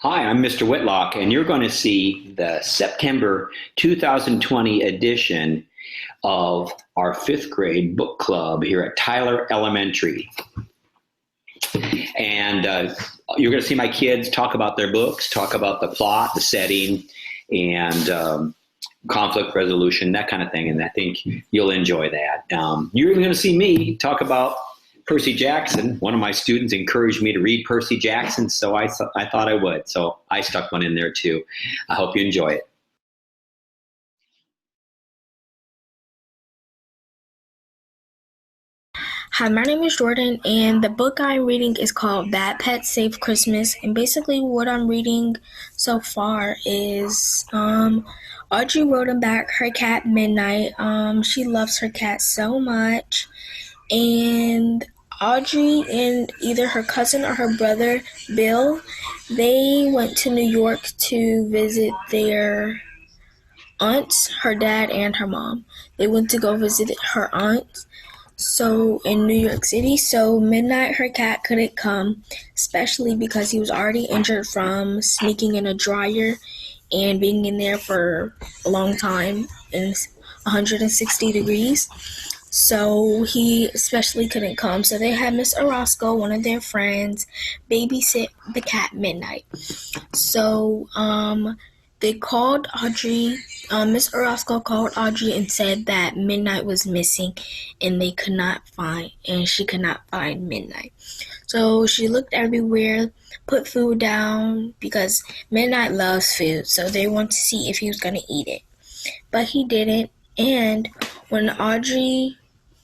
Hi, I'm Mr. Whitlock, and you're going to see the September 2020 edition of our fifth grade book club here at Tyler Elementary. And you're going to see my kids talk about their books, talk about the plot, the setting, and conflict resolution, that kind of thing. And I think you'll enjoy that. You're even going to see me talk about Percy Jackson. One of my students encouraged me to read Percy Jackson, so I thought I would. So I stuck one in there too. I hope you enjoy it. Hi, my name is Jordan, and the book I'm reading is called Bad Pets Save Christmas. And basically, what I'm reading so far is Audrey wrote back her cat Midnight. She loves her cat so much, and Audrey and either her cousin or her brother Bill, they went to New York to visit their aunts, her dad, and her mom. They went to go visit her aunt. So in New York City, so Midnight, her cat, couldn't come, especially because he was already injured from sneaking in a dryer and being in there for a long time in 160 degrees. So he especially couldn't come. So they had Miss Orozco, one of their friends, babysit the cat Midnight. So they called Audrey. Miss Orozco called Audrey and said that Midnight was missing, and she could not find Midnight. So she looked everywhere, put food down because Midnight loves food. So they wanted to see if he was gonna eat it, but he didn't. And when Audrey,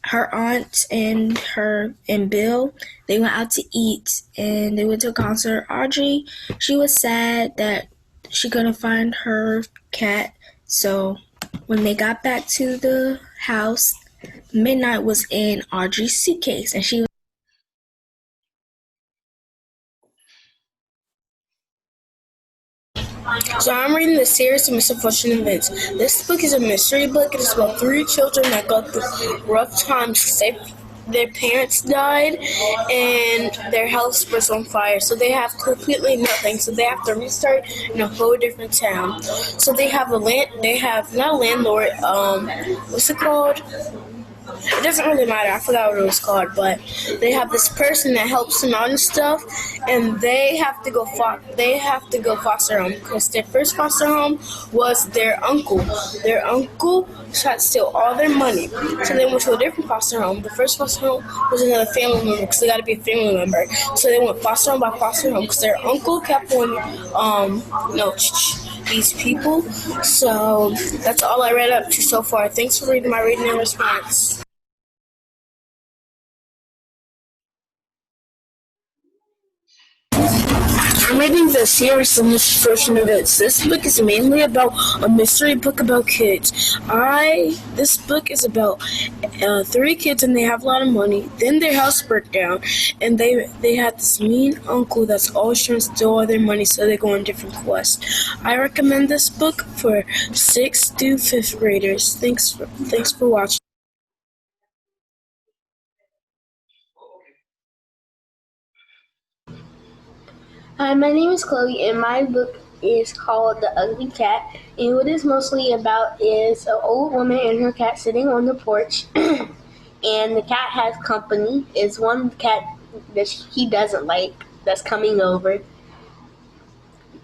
her aunt, and Bill, they went out to eat and they went to a concert. Audrey, she was sad that she couldn't find her cat. So when they got back to the house, Midnight was in Audrey's suitcase, and she was. So I'm reading the series of Misunfortunate Events. This book is a mystery book. It is about three children that go through rough times because their parents died and their house was on fire. So they have completely nothing. So they have to restart in a whole different town. So they have not a landlord, what's it called? It doesn't really matter. I forgot what it was called, but they have this person that helps them out and stuff, and they have to go foster home because their first foster home was their uncle. Their uncle tried to steal all their money, so they went to a different foster home. The first foster home was another family member because they got to be a family member. So they went foster home by foster home because their uncle kept on these people. So that's all I read up to so far. Thanks for reading my reading and response. I'm reading the series of Misfortune Events. This book is mainly about a mystery book about kids. This book is about three kids and they have a lot of money. Then their house burnt down, and they had this mean uncle that's always trying to steal all their money, so they go on different quests. I recommend this book for 6th through 5th graders. Thanks for watching. Hi, my name is Chloe, and my book is called The Ugly Cat. And what it's mostly about is an old woman and her cat sitting on the porch, and the cat has company. It's one cat that he doesn't like that's coming over.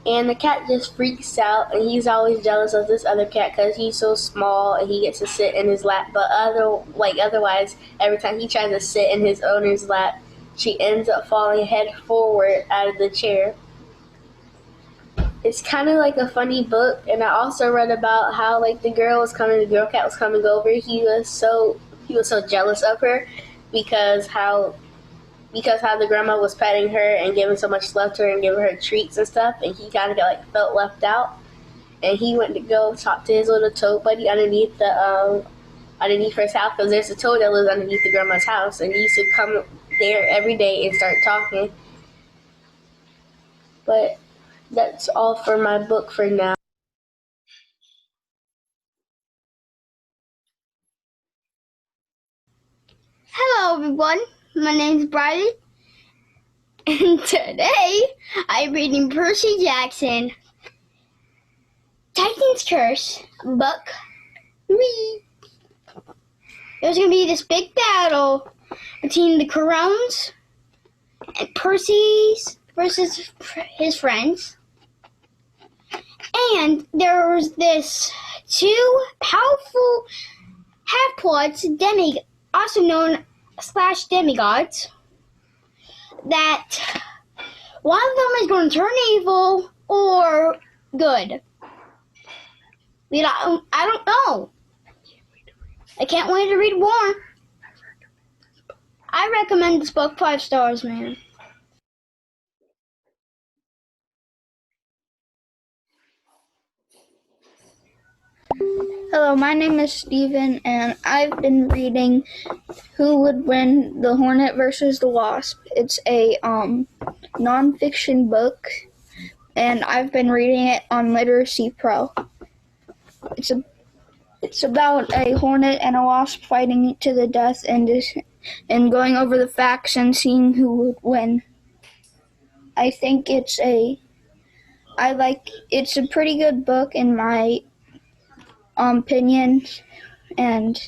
And the cat just freaks out, and he's always jealous of this other cat because he's so small and he gets to sit in his lap. But otherwise, every time he tries to sit in his owner's lap, she ends up falling head forward out of the chair. It's kind of like a funny book, and I also read about how the girl cat was coming over. He was so jealous of her because how the grandma was petting her and giving so much love to her and giving her treats and stuff, and he kind of felt left out. And he went to go talk to his little toad buddy underneath his house, because there's a toad that lives underneath the grandma's house, and he used to come there every day and start talking. But that's all for my book for now. Hello everyone, my name is Briley, And today, I'm reading Percy Jackson, Titan's Curse, Book 3. There's going to be this big battle between the Crowns and Percy's versus his friends. And there was this two powerful half-plots, also known / demigods, that one of them is going to turn evil or good. I don't know. I can't wait to read more. I recommend this book 5 stars, man. Hello, my name is Steven, and I've been reading Who Would Win, The Hornet versus the Wasp. It's a nonfiction book, and I've been reading it on Literacy Pro. It's about a hornet and a wasp fighting to the death and going over the facts and seeing who would win. I think it's a pretty good book in my opinion, and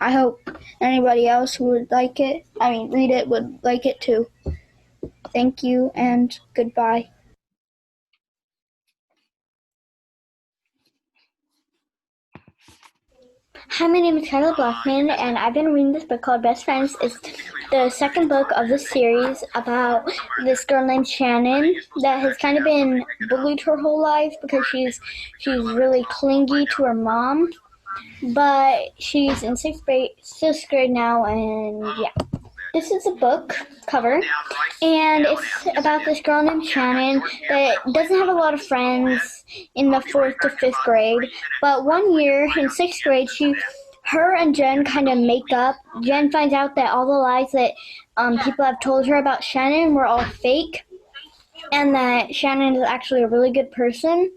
I hope anybody else who would read it would like it too. Thank you and goodbye. Hi, my name is Kyla Blackman, and I've been reading this book called Best Friends. It's the second book of the series about this girl named Shannon that has kind of been bullied her whole life because she's really clingy to her mom. But she's in sixth grade now, and yeah. This is a book cover, and it's about this girl named Shannon that doesn't have a lot of friends in the 4th to 5th grade. But one year in 6th grade, her and Jen kind of make up. Jen finds out that all the lies that people have told her about Shannon were all fake, and that Shannon is actually a really good person.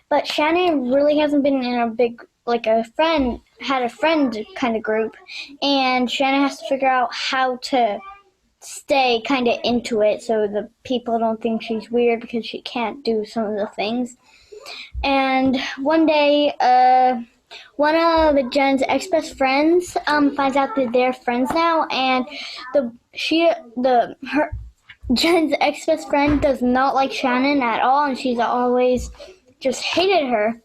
But Shannon really hasn't been in a big, had a friend kind of group, and Shannon has to figure out how to stay kind of into it so the people don't think she's weird because she can't do some of the things. And one day, one of Jen's ex-best friends finds out that they're friends now, and Jen's ex-best friend does not like Shannon at all, and she's always just hated her.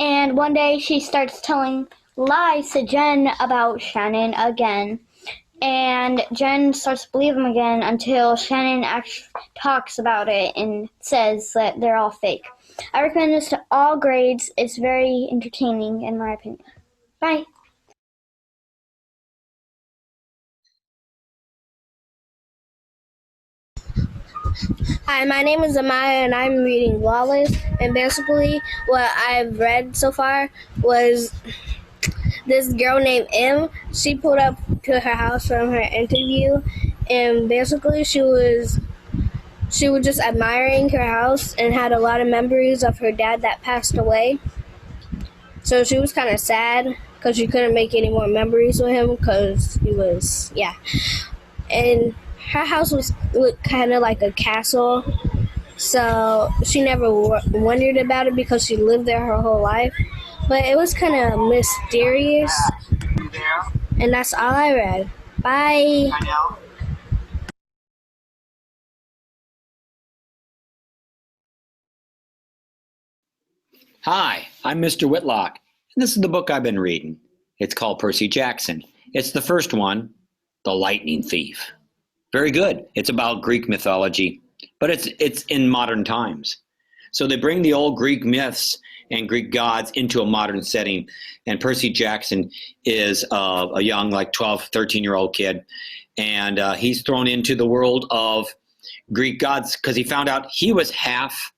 And one day she starts telling lies to Jen about Shannon again. And Jen starts to believe him again until Shannon actually talks about it and says that they're all fake. I recommend this to all grades. It's very entertaining in my opinion. Bye. Hi, my name is Amaya, and I'm reading Lawless. And basically, what I've read so far was this girl named M. She pulled up to her house from her interview, and basically she was just admiring her house and had a lot of memories of her dad that passed away. So she was kind of sad because she couldn't make any more memories with him because he was, And her house looked kind of like a castle, so she never wondered about it because she lived there her whole life. But it was kind of mysterious, and that's all I read. Bye. Hi, I'm Mr. Whitlock, and this is the book I've been reading. It's called Percy Jackson. It's the first one, The Lightning Thief. Very good. It's about Greek mythology, but it's in modern times. So they bring the old Greek myths and Greek gods into a modern setting, and Percy Jackson is a young, 12, 13-year-old kid, and he's thrown into the world of Greek gods because he found out he was half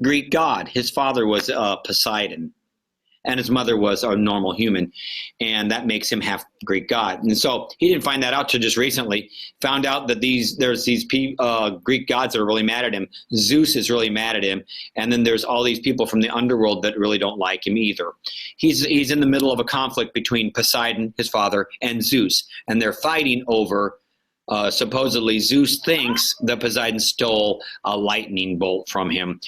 Greek god. His father was Poseidon, and his mother was a normal human, and that makes him half Greek god. And so he didn't find that out till just recently. Found out that there's these Greek gods that are really mad at him. Zeus is really mad at him, and then there's all these people from the underworld that really don't like him either. He's in the middle of a conflict between Poseidon, his father, and Zeus, and they're fighting over supposedly Zeus thinks that Poseidon stole a lightning bolt from him.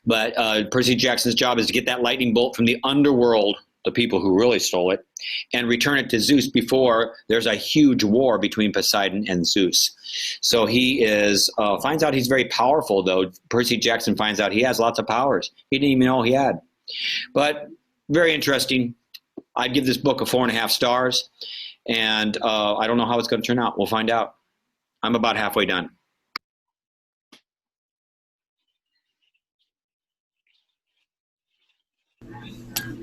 But Percy Jackson's job is to get that lightning bolt from the underworld, the people who really stole it, and return it to Zeus before there's a huge war between Poseidon and Zeus. So he finds out he's very powerful, though. Percy Jackson finds out he has lots of powers he didn't even know he had. But very interesting. I'd give this book a 4.5 stars, and I don't know how it's going to turn out. We'll find out. I'm about halfway done.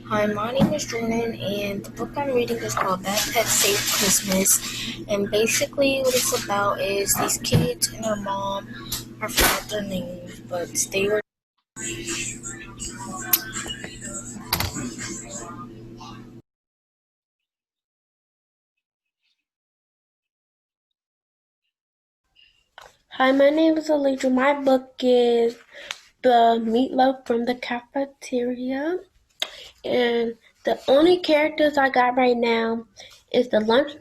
Hi, my name is Jordan, and the book I'm reading is called Bad Pets Save Christmas. And basically, what it's about is these kids and their mom, I forgot their names, but they were. Hi, my name is Alicia. My book is The Meatloaf from the Cafeteria. And the only characters I got right now is the lunch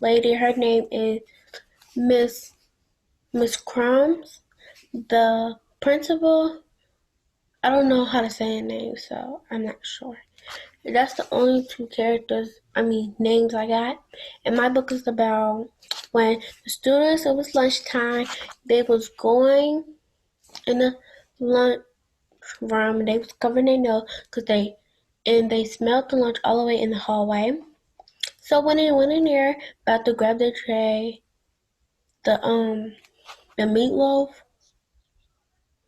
lady. Her name is Miss Crumbs. The principal, I don't know how to say her name, so I'm not sure. That's the only two names I got. And my book is about when the students, it was lunchtime, they was going in the lunch room and they was covering their nose because they smelled the lunch all the way in the hallway. So when they went in there about to grab their tray, the meatloaf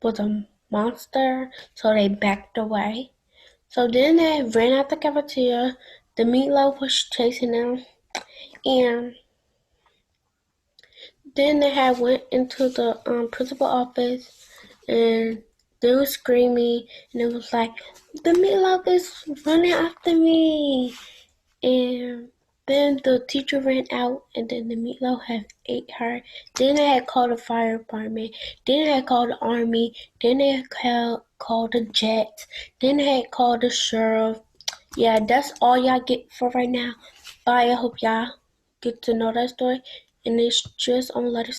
was a monster, so they backed away. So then they ran out the cafeteria. The meatloaf was chasing them, and then they had went into the principal office, and they were screaming, and it was like, the meatloaf is running after me. And then the teacher ran out, and then the meatloaf had ate her. Then they had called the fire department. Then they had called the army. Then they had called the jets. Then they had called the sheriff. Yeah, that's all y'all get for right now. Bye. I hope y'all get to know that story. And it's just on letters.